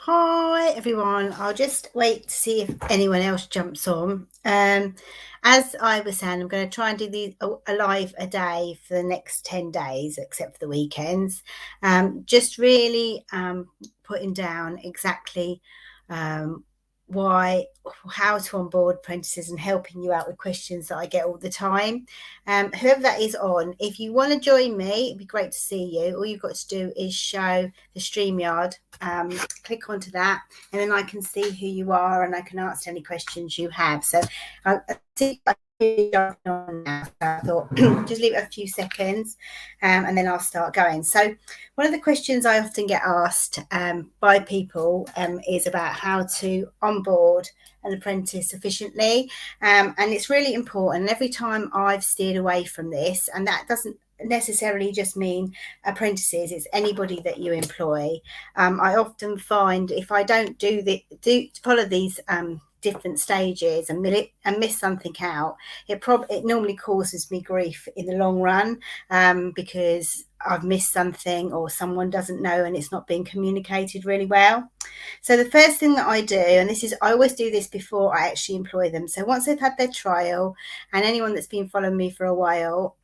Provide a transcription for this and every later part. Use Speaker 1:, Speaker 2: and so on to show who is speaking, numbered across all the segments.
Speaker 1: Hi everyone. I'll just wait to see if anyone else jumps on. As I was saying, I'm going to try and do these a live a day for the next 10 days, except for the weekends. Just really putting down exactly um, why, how to onboard apprentices and helping you out with questions that I get all the time. Whoever that is on, if you want to join me, it'd be great to see you. All you've got to do is show the StreamYard, click onto that, and then I can see who you are and I can answer any questions you have. So I see on now, so I thought just leave it a few seconds and then I'll start going. So one of the questions I often get asked by people is about how to onboard an apprentice efficiently, and it's really important. Every time I've steered away from this, and that doesn't necessarily just mean apprentices, it's anybody that you employ. I often find if I don't do follow these different stages and miss something out, it normally causes me grief in the long run, because I've missed something or someone doesn't know and it's not being communicated really well. So the first thing that I do, and I always do this before I actually employ them. So once they've had their trial, and anyone that's been following me for a while,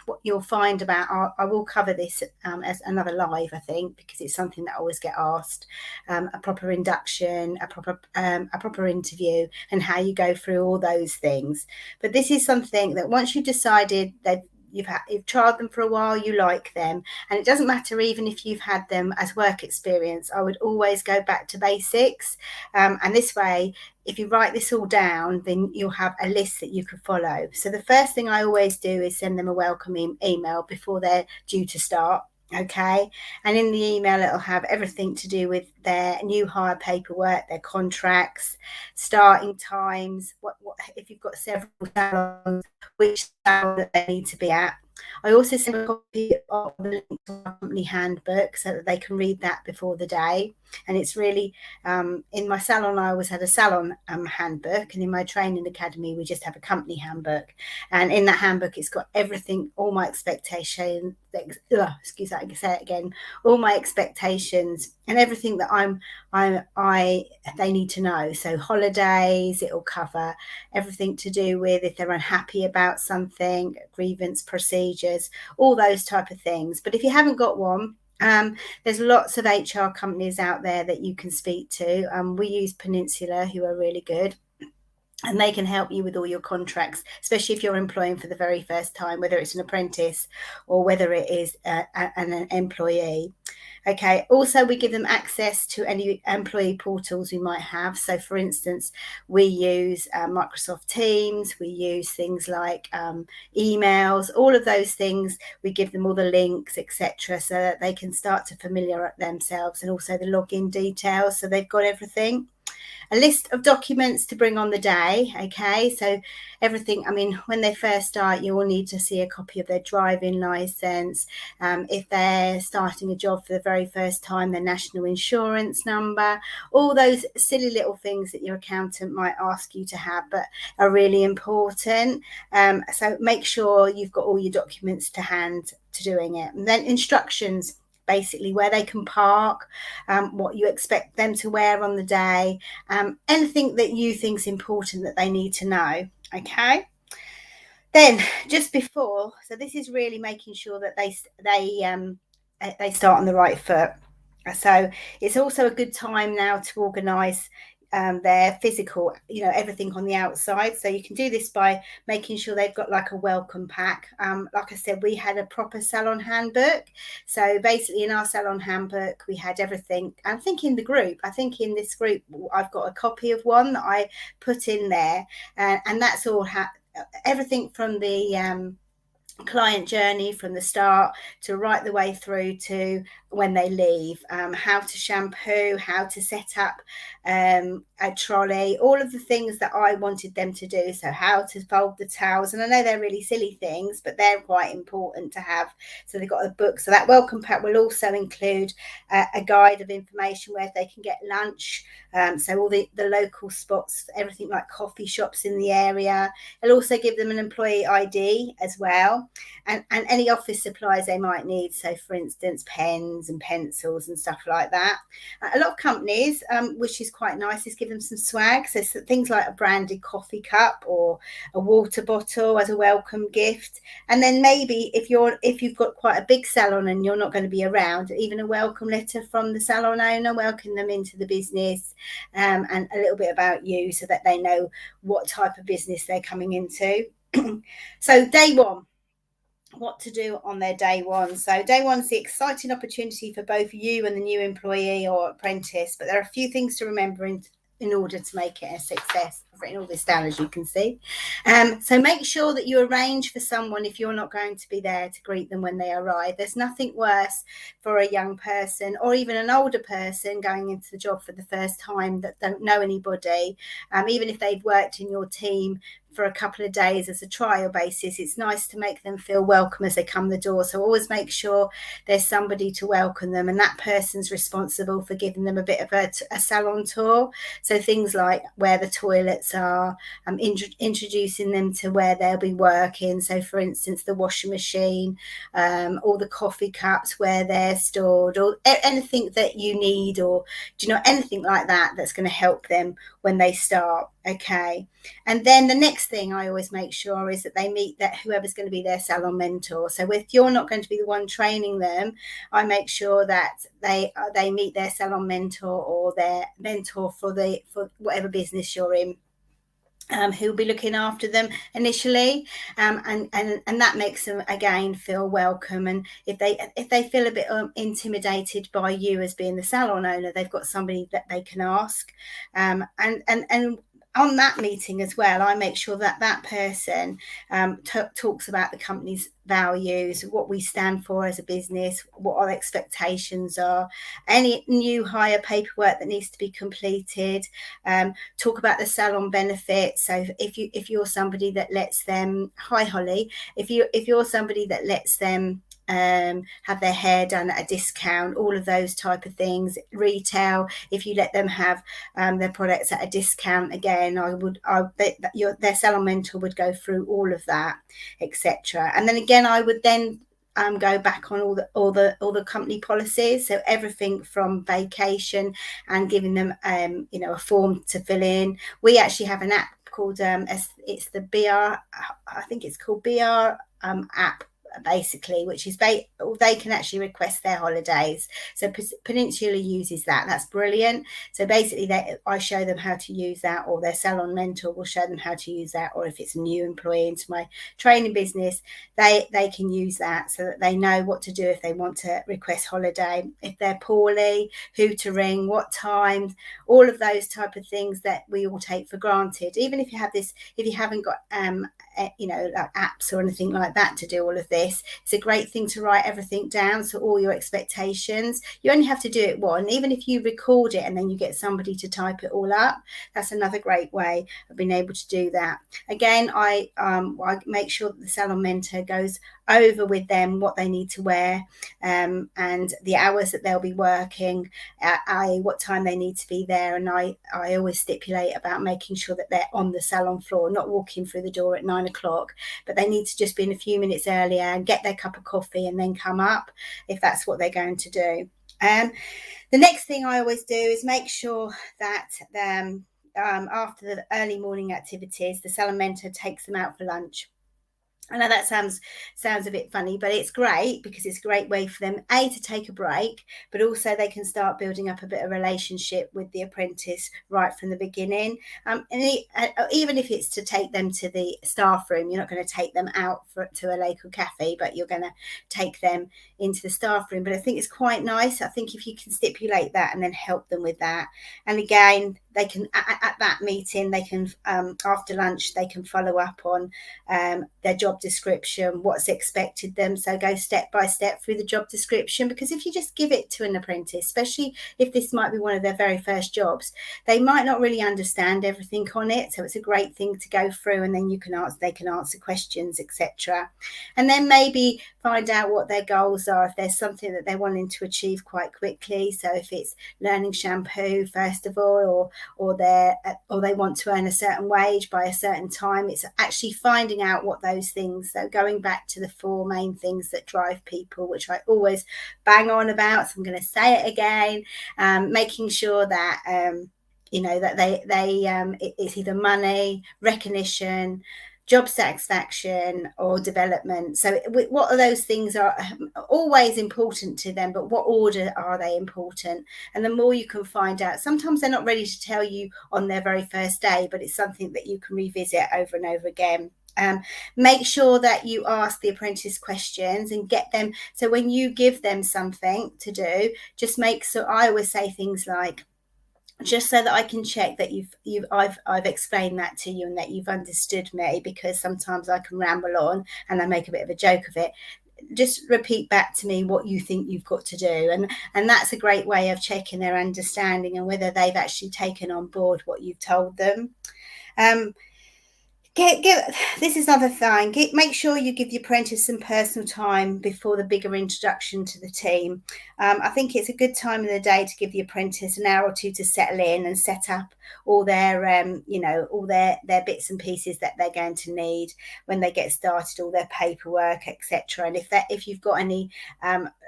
Speaker 1: what you'll find about, I will cover this as another live, I think, because it's something that I always get asked, a proper induction, a proper interview, and how you go through all those things. But this is something that once you've decided that you've tried them for a while, you like them, and it doesn't matter even if you've had them as work experience, I would always go back to basics, and this way, if you write this all down, then you'll have a list that you could follow. So the first thing I always do is send them a welcome email before they're due to start. Okay, and in the email it'll have everything to do with their new hire paperwork, their contracts, starting times, what if you've got several salons, which salon that they need to be at. I also send a copy of the link to our company handbook so that they can read that before the day. And it's really, in my salon, I always had a salon handbook, and in my training academy, we just have a company handbook. And in that handbook, it's got everything, all my expectations, excuse that, I can say it again, all my expectations and everything that they need to know. So holidays, it'll cover everything to do with if they're unhappy about something, grievance procedures, all those type of things. But if you haven't got one, there's lots of HR companies out there that you can speak to. We use Peninsula, who are really good, and they can help you with all your contracts, especially if you're employing for the very first time, whether it's an apprentice or whether it is an employee. Okay, also we give them access to any employee portals we might have. So for instance, we use Microsoft Teams, we use things like emails, all of those things. We give them all the links, etc., so that they can start to familiarize themselves, and also the login details, so they've got everything. A list of documents to bring on the day. Okay, so everything, I mean, when they first start, you will need to see a copy of their driving license. If they're starting a job for the very first time, their national insurance number, all those silly little things that your accountant might ask you to have, but are really important. So make sure you've got all your documents to hand to doing it. And then instructions, basically where they can park, what you expect them to wear on the day, anything that you think is important that they need to know. Okay, then just before, so this is really making sure that they start on the right foot. So it's also a good time now to organise their physical, everything on the outside. So you can do this by making sure they've got like a welcome pack. Like I said, we had a proper salon handbook. So basically in our salon handbook, we had everything. I think in this group, I've got a copy of one that I put in there, and that's all everything from the client journey from the start to right the way through to when they leave, how to shampoo, how to set up a trolley, all of the things that I wanted them to do. So how to fold the towels, and I know they're really silly things, but they're quite important to have. So they've got a book. So that welcome pack will also include a guide of information where they can get lunch, so all the local spots, everything like coffee shops in the area. It'll also give them an employee ID as well. well, and any office supplies they might need. So, for instance, pens and pencils and stuff like that. A lot of companies, which is quite nice, is give them some swag. So things like a branded coffee cup or a water bottle as a welcome gift. And then maybe if you've got quite a big salon and you're not going to be around, even a welcome letter from the salon owner, welcome them into the business, and a little bit about you so that they know what type of business they're coming into. So day one, what to do on their day one. So day one's the exciting opportunity for both you and the new employee or apprentice, but there are a few things to remember in order to make it a success. I've written all this down, as you can see. So make sure that you arrange for someone if you're not going to be there to greet them when they arrive. There's nothing worse for a young person or even an older person going into the job for the first time that don't know anybody, even if they've worked in your team for a couple of days as a trial basis. It's nice to make them feel welcome as they come the door. So always make sure there's somebody to welcome them, and that person's responsible for giving them a bit of a salon tour. So things like where the toilets are, introducing them to where they'll be working. So for instance, the washing machine, all the coffee cups, where they're stored, or anything that you need, or anything like that that's going to help them when they start. Okay. And then the next thing I always make sure is that they meet that whoever's going to be their salon mentor. So if you're not going to be the one training them, I make sure that they meet their salon mentor or their mentor for whatever business you're in. Who'll be looking after them initially, and that makes them again feel welcome. And if they feel a bit intimidated by you as being the salon owner, they've got somebody that they can ask, and on that meeting as well, I make sure that person talks about the company's values, what we stand for as a business, what our expectations are, any new hire paperwork that needs to be completed, talk about the salon benefits. So if you're somebody that lets them, hi Holly, if you're somebody that lets them have their hair done at a discount, all of those type of things. Retail, if you let them have their products at a discount, again, their salon mentor would go through all of that, etc. And then again, I would then go back on all the company policies. So everything from vacation and giving them a form to fill in. We actually have an app called it's the BR, I think it's called BR app, basically, which is they can actually request their holidays. So Peninsula uses that. That's brilliant. So basically I show them how to use that, or their salon mentor will show them how to use that, or if it's a new employee into my training business, they can use that so that they know what to do if they want to request holiday, if they're poorly, who to ring, what time, all of those type of things that we all take for granted. Even if you haven't got like apps or anything like that to do all of this, it's a great thing to write everything down. So all your expectations, you only have to do it once. Even if you record it and then you get somebody to type it all up, that's another great way of being able to do that. Again, I make sure that the salon mentor goes over with them what they need to wear, and the hours that they'll be working, what time they need to be there. And I always stipulate about making sure that they're on the salon floor, not walking through the door at 9 o'clock, but they need to just be in a few minutes earlier and get their cup of coffee and then come up if that's what they're going to do. The next thing I always do is make sure that after the early morning activities, the salon mentor takes them out for lunch. I know that sounds a bit funny, but it's great because it's a great way for them, to take a break, but also they can start building up a bit of relationship with the apprentice right from the beginning. And even if it's to take them to the staff room, you're not going to take them out to a local cafe, but you're going to take them into the staff room. But I think it's quite nice. I think if you can stipulate that and then help them with that. And again, they can, at that meeting, they can, after lunch, they can follow up on their job description, what's expected them. So go step by step through the job description, because if you just give it to an apprentice, especially if this might be one of their very first jobs, they might not really understand everything on it. So it's a great thing to go through, and then they can answer questions, etc. And then maybe find out what their goals are, if there's something that they're wanting to achieve quite quickly. So if it's learning shampoo first of all, or they want to earn a certain wage by a certain time. It's actually finding out what those things, so going back to the four main things that drive people, which I always bang on about, so I'm going to say it again. Making sure that that it's either money, recognition, job satisfaction, or development. So what are those things are always important to them, but what order are they important? And the more you can find out, sometimes they're not ready to tell you on their very first day, but it's something that you can revisit over and over again. Make sure that you ask the apprentice questions and get them, so when you give them something to do, just make, so I always say things like, just so that I can check that I've explained that to you and that you've understood me, because sometimes I can ramble on and I make a bit of a joke of it. Just repeat back to me what you think you've got to do, and that's a great way of checking their understanding and whether they've actually taken on board what you've told them. This is another thing. Make sure you give your apprentice some personal time before the bigger introduction to the team. I think it's a good time of the day to give the apprentice an hour or two to settle in and set up all their, all their bits and pieces that they're going to need when they get started, all their paperwork, etc. And if you've got any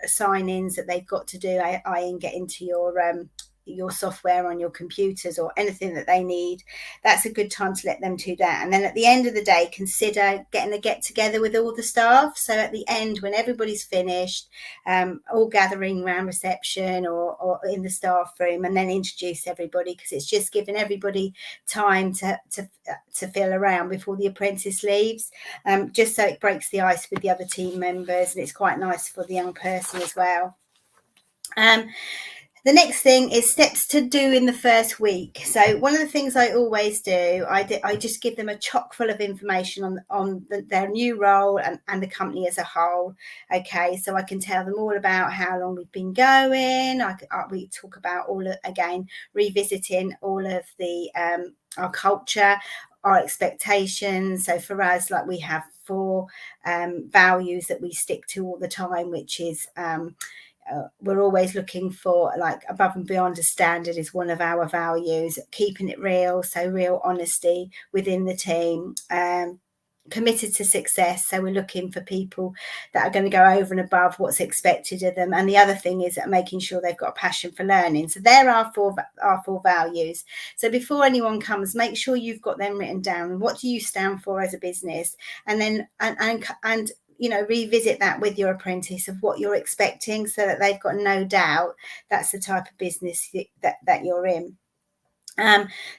Speaker 1: sign-ins that they've got to do, i.e. get into your software on your computers or anything that they need, that's a good time to let them do that. And then at the end of the day, consider getting a get together with all the staff. So at the end, when everybody's finished, all gathering around reception or in the staff room, and then introduce everybody, because it's just giving everybody time to feel around before the apprentice leaves, just so it breaks the ice with the other team members, and it's quite nice for the young person as well. The next thing is steps to do in the first week. So one of the things I always do, I just give them a chock full of information on their new role and the company as a whole. Okay, so I can tell them all about how long we've been going. We talk about revisiting all of the our culture, our expectations. So for us, like, we have 4 values that we stick to all the time, which is we're always looking for, like, above and beyond a standard is one of our values. Keeping it real, so real honesty within the team. Committed to success, so we're looking for people that are going to go over and above what's expected of them. And the other thing is that making sure they've got a passion for learning. So there are our 4 values. So before anyone comes, make sure you've got them written down. What do you stand for as a business? And then and revisit that with your apprentice of what you're expecting, so that they've got no doubt that's the type of business that you're in.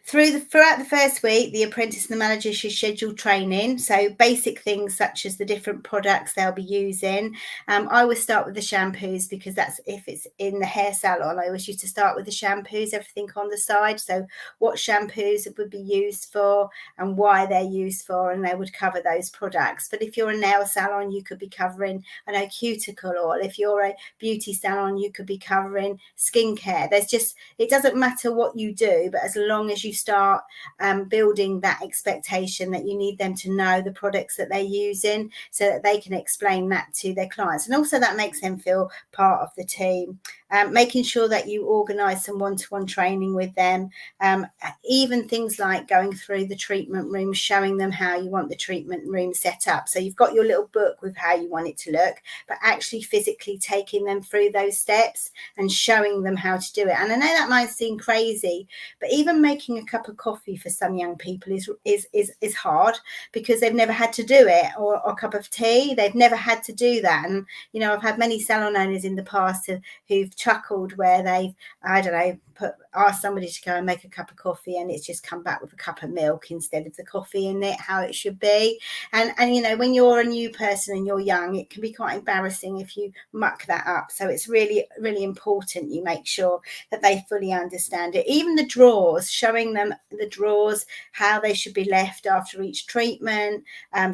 Speaker 1: Throughout the first week, the apprentice and the manager should schedule training. So basic things such as the different products they'll be using. I always start with the shampoos, because that's, if it's in the hair salon, I always used to start with the shampoos, everything on the side. So what shampoos would be used for and why they're used for, and they would cover those products. But if you're a nail salon, you could be covering, cuticle oil. If you're a beauty salon, you could be covering skincare. It doesn't matter what you do, but as long as you start building that expectation that you need them to know the products that they're using, so that they can explain that to their clients. And also that makes them feel part of the team. Making sure that you organise some one-to-one training with them. Even things like going through the treatment room, showing them how you want the treatment room set up. So you've got your little book with how you want it to look, but actually physically taking them through those steps and showing them how to do it. And I know that might seem crazy, but even making a cup of coffee for some young people is hard, because they've never had to do it, or a cup of tea, they've never had to do that. And I've had many salon owners in the past who've chuckled where they've, asked somebody to go and make a cup of coffee, and it's just come back with a cup of milk instead of the coffee in it, how it should be. And when you're a new person and you're young, it can be quite embarrassing if you muck that up. So it's really, really important you make sure that they fully understand it. Even the drawers, showing them the drawers, how they should be left after each treatment,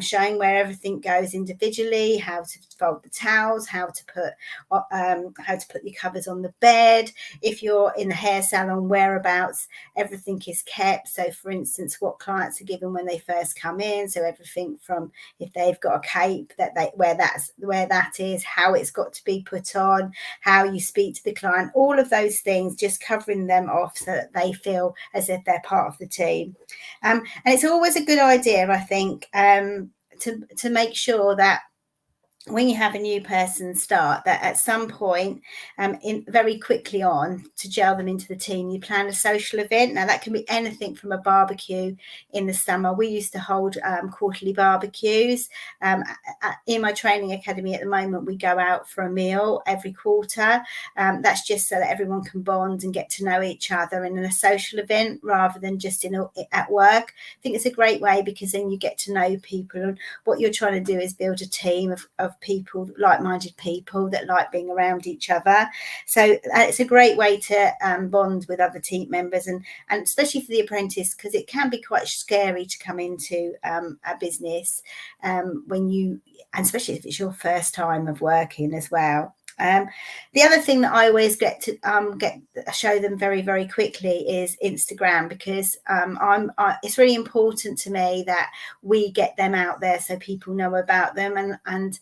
Speaker 1: showing where everything goes individually, how to fold the towels, how to put your cover covers on the bed. If you're in the hair salon, whereabouts everything is kept. So for instance, what clients are given when they first come in, so everything from if they've got a cape, where that is, how it's got to be put on, how you speak to the client, all of those things, just covering them off so that they feel as if they're part of the team. And it's always a good idea, I think, to make sure that when you have a new person start, that at some point, very quickly on, to gel them into the team, you plan a social event. Now that can be anything from a barbecue in the summer. We used to hold quarterly barbecues. In my training academy at the moment, we go out for a meal every quarter. That's just so that everyone can bond and get to know each other, and in a social event rather than just at work. I think it's a great way, because then you get to know people, and what you're trying to do is build a team of people, like-minded people that like being around each other. So it's a great way to bond with other team members, and especially for the apprentice, because it can be quite scary to come into a business and especially if it's your first time of working as well. The other thing that I always get to show them very, very quickly is Instagram, because it's really important to me that we get them out there so people know about them, and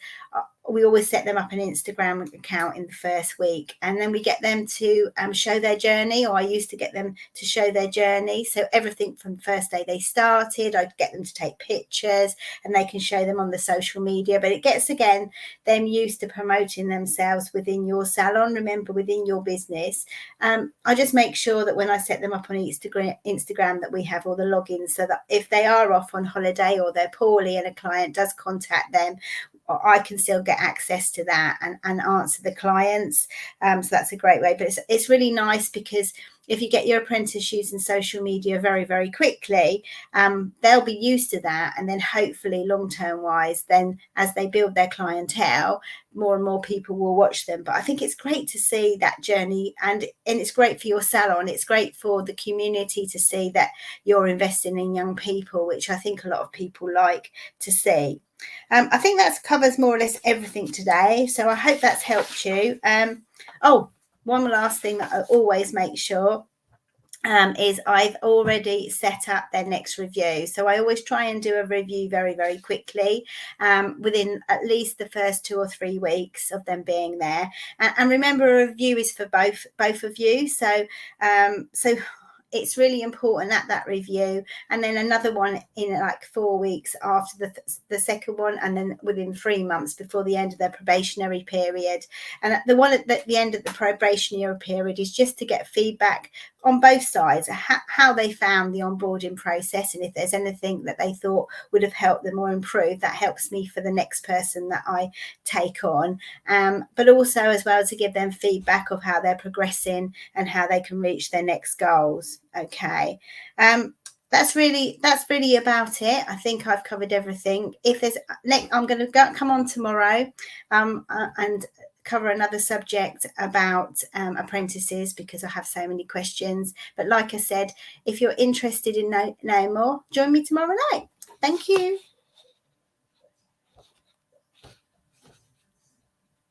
Speaker 1: we always set them up an Instagram account in the first week, and then we get them to show their journey, or I used to get them to show their journey. So everything from the first day they started, I'd get them to take pictures and they can show them on the social media. But it gets, again, them used to promoting themselves within your salon, remember, within your business. I just make sure that when I set them up on Instagram that we have all the logins, so that if they are off on holiday or they're poorly and a client does contact them, I can still get access to that and answer the clients. So that's a great way. But it's really nice, because if you get your apprentice using social media very, very quickly, they'll be used to that. And then hopefully long-term wise, then as they build their clientele, more and more people will watch them. But I think it's great to see that journey, and it's great for your salon. It's great for the community to see that you're investing in young people, which I think a lot of people like to see. I think that covers more or less everything today. So I hope that's helped you. One last thing that I always make sure is I've already set up their next review. So I always try and do a review very, very quickly, within at least the first 2 or 3 weeks of them being there. And remember, a review is for both of you. So it's really important at that review, and then another one in like 4 weeks after the second one, and then within 3 months before the end of their probationary period. And the one at the end of the probationary period is just to get feedback on both sides, how they found the onboarding process, and if there's anything that they thought would have helped them or improved. That helps me for the next person that I take on, but also as well to give them feedback of how they're progressing and how they can reach their next goals. Okay, that's really about it. I think I've covered everything. If there's I'm going to come on tomorrow and cover another subject about apprentices, because I have so many questions. But like I said, if you're interested in knowing more, join me tomorrow night. Thank you.